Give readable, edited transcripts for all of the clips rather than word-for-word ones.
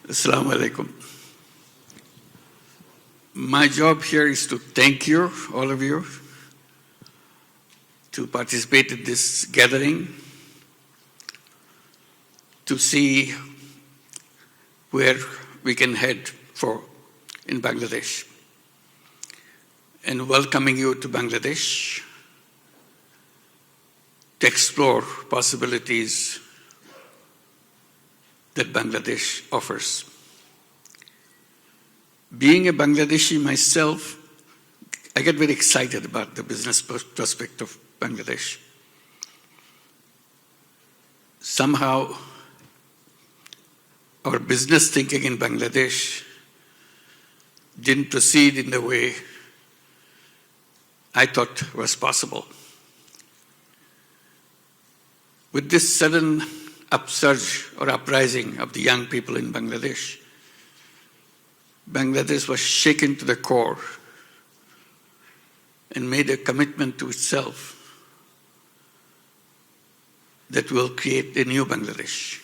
Assalamu alaikum. My job here is to thank you, all of you, to participate in this gathering, to see where we can head for in Bangladesh, and welcoming you to Bangladesh to explore possibilities that Bangladesh offers. Being a Bangladeshi myself, I get very excited about the business prospect of Bangladesh. Somehow, our business thinking in Bangladesh didn't proceed in the way I thought was possible. With this sudden upsurge or uprising of the young people in Bangladesh, Bangladesh was shaken to the core and made a commitment to itself that will create a new Bangladesh.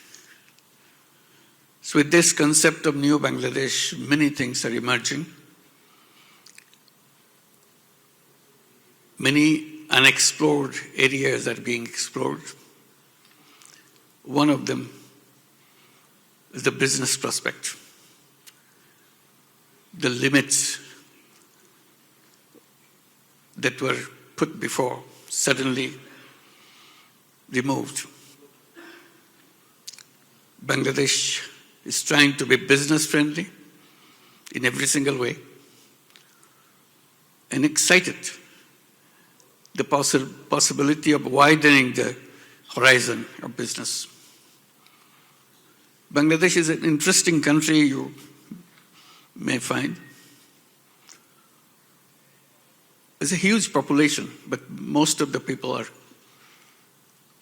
So with this concept of new Bangladesh, many things are emerging. Many unexplored areas are being explored. One of them is the business prospect. The limits that were put before suddenly removed. Bangladesh is trying to be business friendly in every single way and excited the possibility of widening the horizon of business. Bangladesh is an interesting country, you may find. There's a huge population, but most of the people are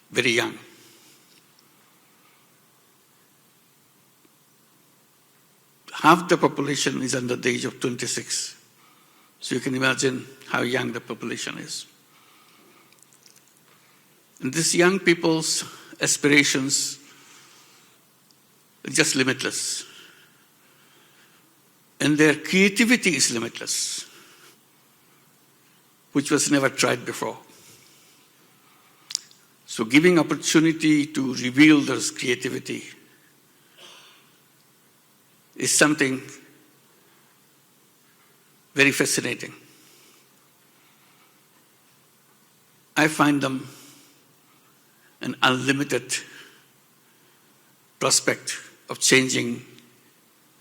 very young. Half the population is under the age of 26. So you can imagine how young the population is. And these young people's aspirations are just limitless. And their creativity is limitless, which was never tried before. So giving opportunity to reveal those creativity is something very fascinating. I find them an unlimited prospect of changing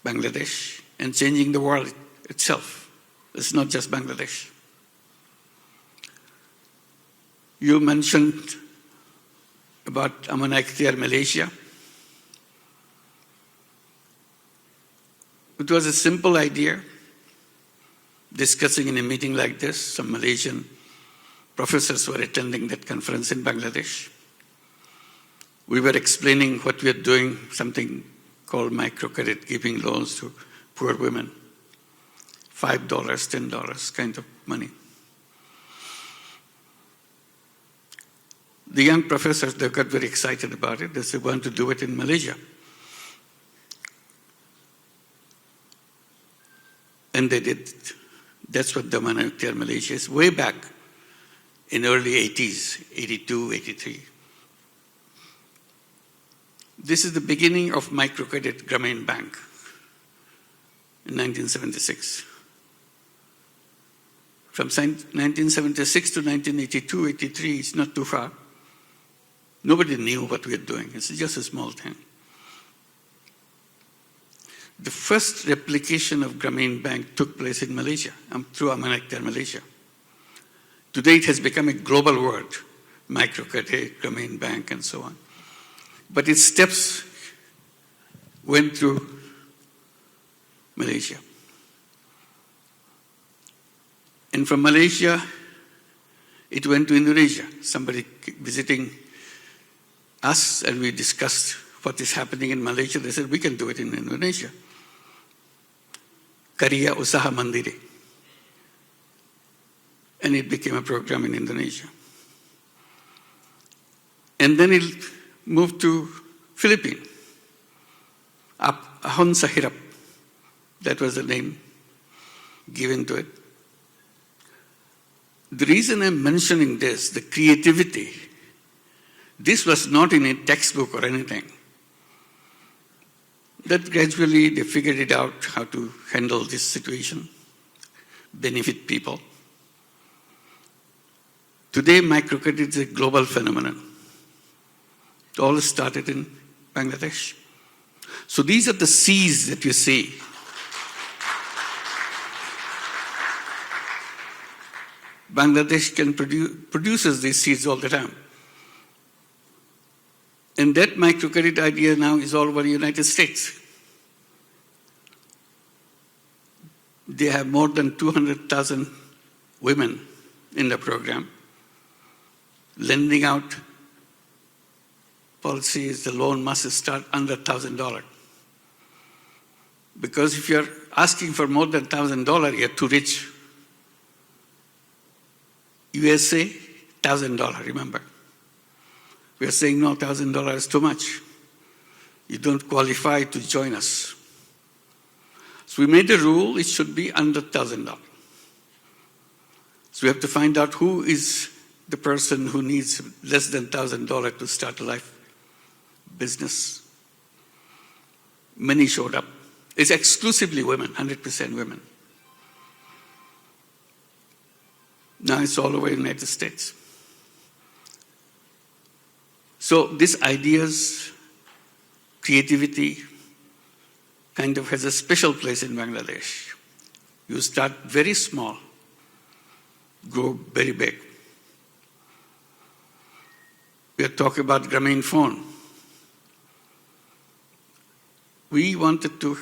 Bangladesh and changing the world itself. It's not just Bangladesh. You mentioned about Aman Ikhtiar, Malaysia. It was a simple idea, discussing in a meeting like this. Some Malaysian professors were attending that conference in Bangladesh. We were explaining what we are doing, something called Microcredit, giving loans to poor women, $5, $10 kind of money. The young professors, they got very excited about it. They said, we want to do it in Malaysia. And they did. That's what the Aman Ikhtiar Malaysia is, way back in early 80s, 82, 83. This is the beginning of Microcredit Grameen Bank in 1976. From 1976 to 1982, 83, it's not too far. Nobody knew what we were doing. It's just a small thing. The first replication of Grameen Bank took place in Malaysia, through Aman Ikhtiar Malaysia. Today it has become a global word, Microcredit, Grameen Bank, and so on. But its steps went through Malaysia. And from Malaysia, it went to Indonesia. Somebody visiting us, and we discussed what is happening in Malaysia. They said, we can do it in Indonesia. Karya Usaha Mandiri. And it became a program in Indonesia. And then it moved to Philippines, up Ahon Sahirap, that was the name given to it. The reason I'm mentioning this, the creativity, this was not in a textbook or anything. That gradually they figured it out how to handle this situation, benefit people. Today, microcredit is a global phenomenon. It all started in Bangladesh. So these are the seeds that you see. Bangladesh produces these seeds all the time. And that microcredit idea now is all over the United States. They have more than 200,000 women in the program. Lending out policies, the loan must start under $1,000. Because if you're asking for more than $1,000, you're too rich. USA, $1,000, remember. We are saying, no, $1,000 is too much. You don't qualify to join us. So we made a rule, it should be under $1,000. So we have to find out who is the person who needs less than $1,000 to start a life business. Many showed up. It's exclusively women, 100% women. Now it's all over the United States. So these ideas, creativity, kind of has a special place in Bangladesh. You start very small, grow very big. We are talking about Grameen phone. We wanted to,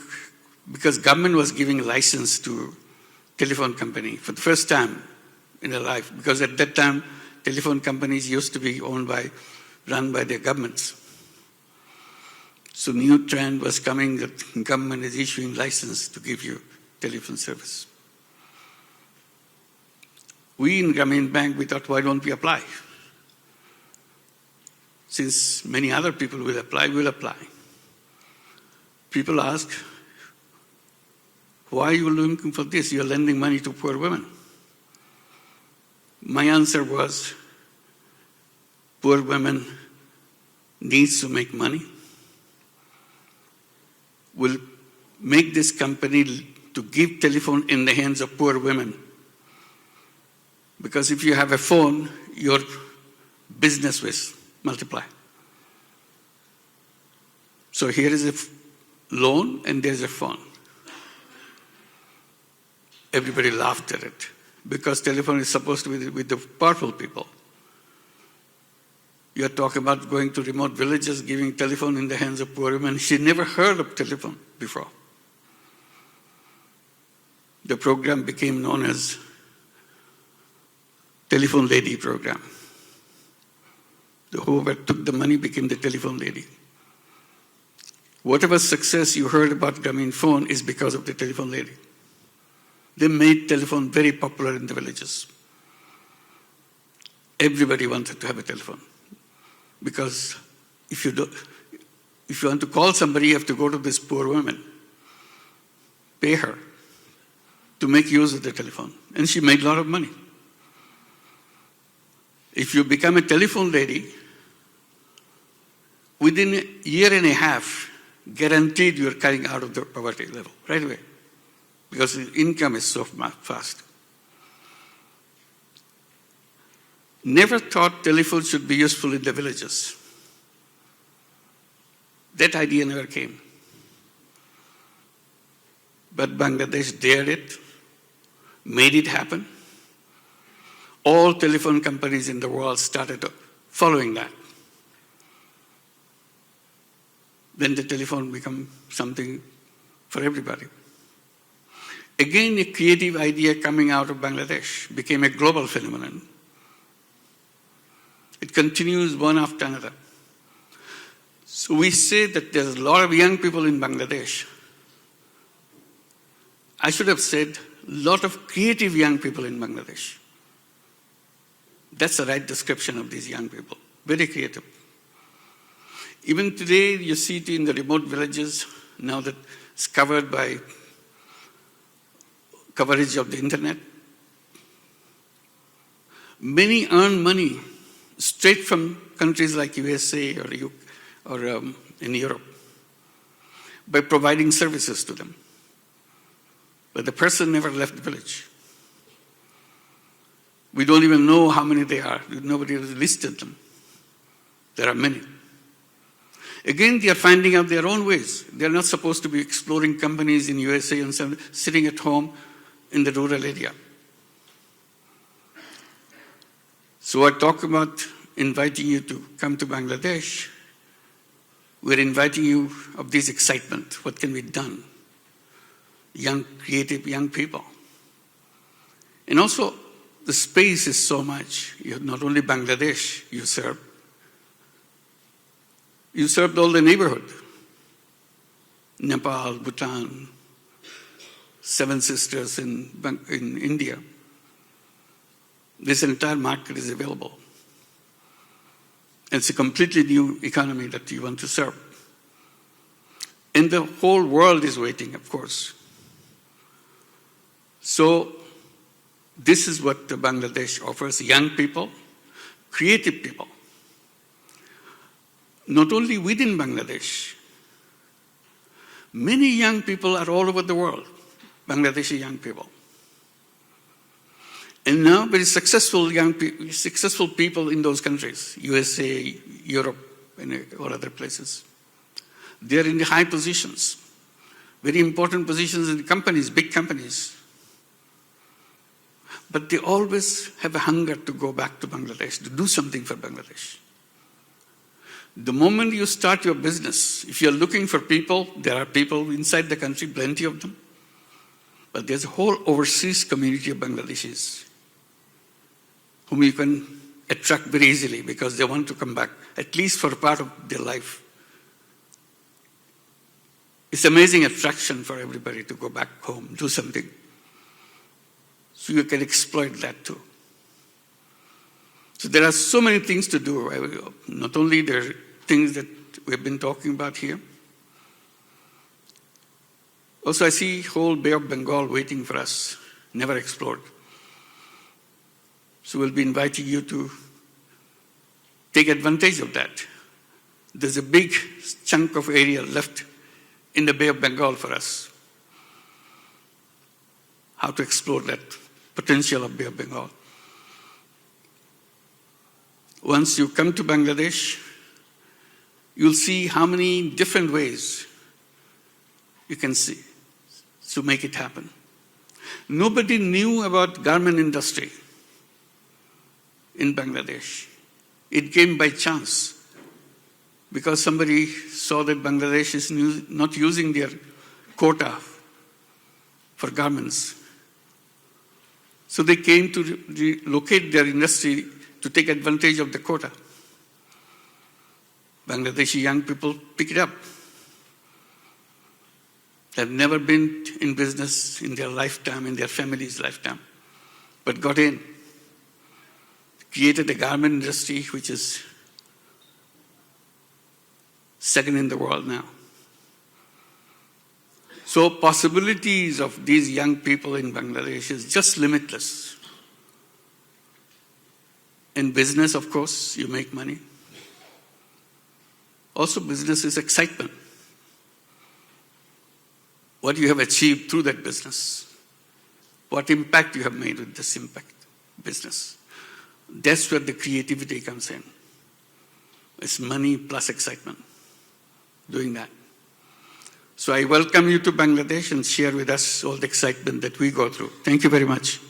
because government was giving a license to telephone company for the first time in their life, because at that time, telephone companies used to be run by their governments. So new trend was coming that government is issuing license to give you telephone service. We in Grameen Bank, we thought, why don't we apply? Since many other people will apply, we'll apply. People ask, why are you looking for this? You're lending money to poor women. My answer was, poor women needs to make money. We'll make this company to give telephone in the hands of poor women. Because if you have a phone, your business will multiply. So here is a loan and there's a phone. Everybody laughed at it because telephone is supposed to be with the powerful people. You're talking about going to remote villages, giving telephone in the hands of poor women. She never heard of telephone before. The program became known as Telephone Lady Program. Whoever took the money became the telephone lady. Whatever success you heard about Grameen phone is because of the telephone lady. They made telephone very popular in the villages. Everybody wanted to have a telephone. Because if you want to call somebody, you have to go to this poor woman, pay her to make use of the telephone. And she made a lot of money. If you become a telephone lady, within a year and a half, guaranteed you're coming out of the poverty level right away. Because the income is so fast. Never thought telephone should be useful in the villages. That idea never came. But Bangladesh dared it, made it happen. All telephone companies in the world started following that. Then the telephone became something for everybody. Again, a creative idea coming out of Bangladesh became a global phenomenon. It continues one after another. So we say that there's a lot of young people in Bangladesh. I should have said a lot of creative young people in Bangladesh. That's the right description of these young people. Very creative. Even today, you see it in the remote villages, now that it's covered by coverage of the internet. Many earn money straight from countries like USA or in Europe by providing services to them. But the person never left the village. We don't even know how many they are. Nobody has listed them. There are many. Again, they are finding out their own ways. They are not supposed to be exploring companies in USA and sitting at home in the rural area. So I talk about inviting you to come to Bangladesh. We're inviting you of this excitement. What can be done? Young, creative young people. And also, the space is so much. You have not only Bangladesh you serve. You served all the neighborhood. Nepal, Bhutan, Seven Sisters in India. This entire market is available. It's a completely new economy that you want to serve. And the whole world is waiting, of course. So this is what Bangladesh offers young people, creative people. Not only within Bangladesh, many young people are all over the world, Bangladeshi young people. And now very successful people in those countries, USA, Europe, and or other places. They are in the high positions, very important positions in companies, big companies. But they always have a hunger to go back to Bangladesh, to do something for Bangladesh. The moment you start your business, if you're looking for people, there are people inside the country, plenty of them. But there's a whole overseas community of Bangladeshis whom you can attract very easily because they want to come back, at least for a part of their life. It's amazing attraction for everybody to go back home, do something. So you can exploit that too. So there are so many things to do. Not only there are things that we've been talking about here. Also, I see whole Bay of Bengal waiting for us, never explored. So we'll be inviting you to take advantage of that. There's a big chunk of area left in the Bay of Bengal for us. How to explore that potential of Bay of Bengal. Once you come to Bangladesh, you'll see how many different ways you can see to make it happen. Nobody knew about garment industry in Bangladesh. It came by chance because somebody saw that Bangladesh is not using their quota for garments. So they came to locate their industry to take advantage of the quota. Bangladeshi young people pick it up. They've never been in business in their lifetime, in their family's lifetime, but got in. Created a garment industry which is second in the world now. So possibilities of these young people in Bangladesh is just limitless. In business, of course, you make money. Also, business is excitement. What you have achieved through that business. What impact you have made with this business. That's where the creativity comes in. It's money plus excitement, doing that. So I welcome you to Bangladesh and share with us all the excitement that we go through. Thank you very much.